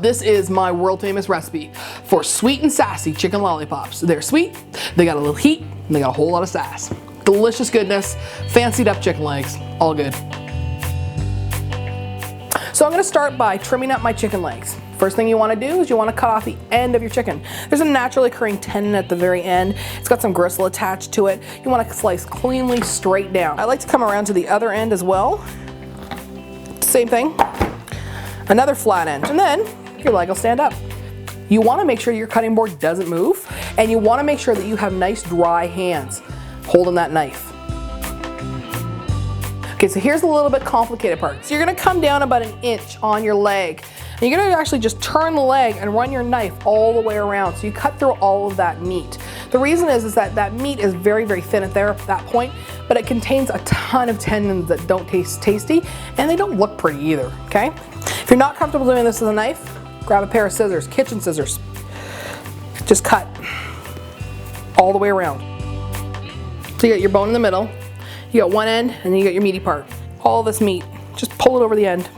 This is my world famous recipe for sweet and sassy chicken lollipops. They're sweet, they got a little heat, and they got a whole lot of sass. Delicious goodness, fancied up chicken legs, all good. So I'm gonna start by trimming up my chicken legs. First thing you wanna do is you wanna cut off the end of your chicken. There's a naturally occurring tendon at the very end. It's got some gristle attached to it. You wanna slice cleanly straight down. I like to come around to the other end as well. Same thing. Another flat end, and then your leg will stand up. You wanna make sure your cutting board doesn't move, and you wanna make sure that you have nice dry hands holding that knife. Okay, so here's a little bit complicated part. So you're gonna come down about an inch on your leg, and you're gonna actually just turn the leg and run your knife all the way around, so you cut through all of that meat. The reason is that that meat is very, very thin at that point, but it contains a ton of tendons that don't taste tasty, and they don't look pretty either, okay? If you're not comfortable doing this with a knife, grab a pair of scissors, kitchen scissors. Just cut all the way around. So you got your bone in the middle, you got one end, and then you got your meaty part. All this meat, just pull it over the end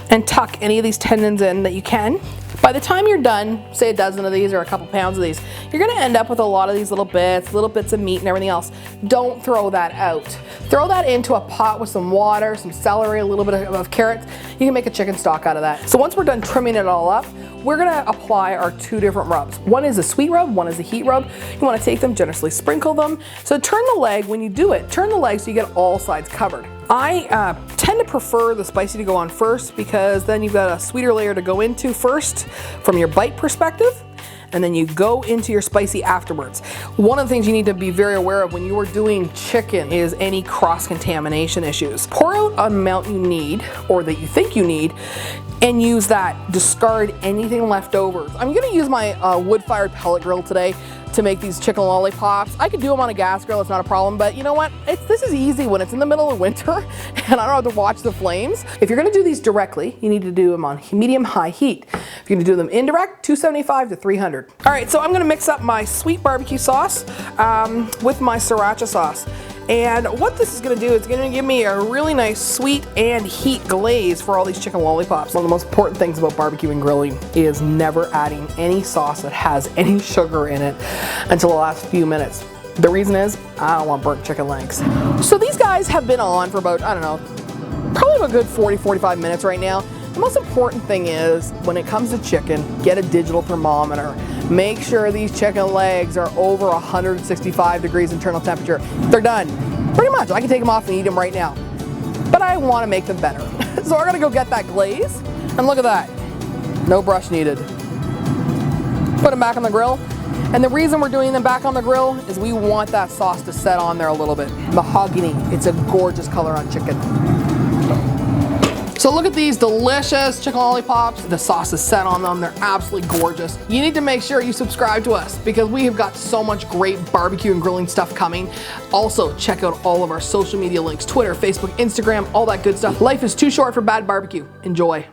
and tuck any of these tendons in that you can. By the time you're done, say a dozen of these or a couple pounds of these, you're gonna end up with a lot of these little bits of meat and everything else. Don't throw that out. Throw that into a pot with some water, some celery, a little bit of carrots. You can make a chicken stock out of that. So once we're done trimming it all up, we're gonna apply our two different rubs. One is a sweet rub, one is a heat rub. You wanna take them, generously sprinkle them. So turn the leg, when you do it, turn the leg so you get all sides covered. I tend to prefer the spicy to go on first because then you've got a sweeter layer to go into first from your bite perspective, and then you go into your spicy afterwards. One of the things you need to be very aware of when you are doing chicken is any cross-contamination issues. Pour out an amount you need, or that you think you need, and use that. Discard anything left over. I'm gonna use my wood-fired pellet grill today to make these chicken lollipops. I could do them on a gas grill, it's not a problem, but you know what? This is easy when it's in the middle of winter and I don't have to watch the flames. If you're gonna do these directly, you need to do them on medium-high heat. If you're gonna do them indirect, 275 to 300. All right, so I'm gonna mix up my sweet barbecue sauce with my Sriracha sauce. And what this is gonna do, it's gonna give me a really nice sweet and heat glaze for all these chicken lollipops. One of the most important things about barbecue and grilling is never adding any sauce that has any sugar in it until the last few minutes. The reason is, I don't want burnt chicken legs. So these guys have been on for about, I don't know, probably a good 40-45 minutes right now. The most important thing is, when it comes to chicken, get a digital thermometer. Make sure these chicken legs are over 165 degrees internal temperature. They're done. Pretty much, I can take them off and eat them right now. But I want to make them better. So we're gonna go get that glaze, and look at that. No brush needed. Put them back on the grill. And the reason we're doing them back on the grill is we want that sauce to set on there a little bit. Mahogany, it's a gorgeous color on chicken. So look at these delicious chicken lollipops. The sauce is set on them. They're absolutely gorgeous. You need to make sure you subscribe to us because we have got so much great barbecue and grilling stuff coming. Also, check out all of our social media links, Twitter, Facebook, Instagram, all that good stuff. Life is too short for bad barbecue. Enjoy.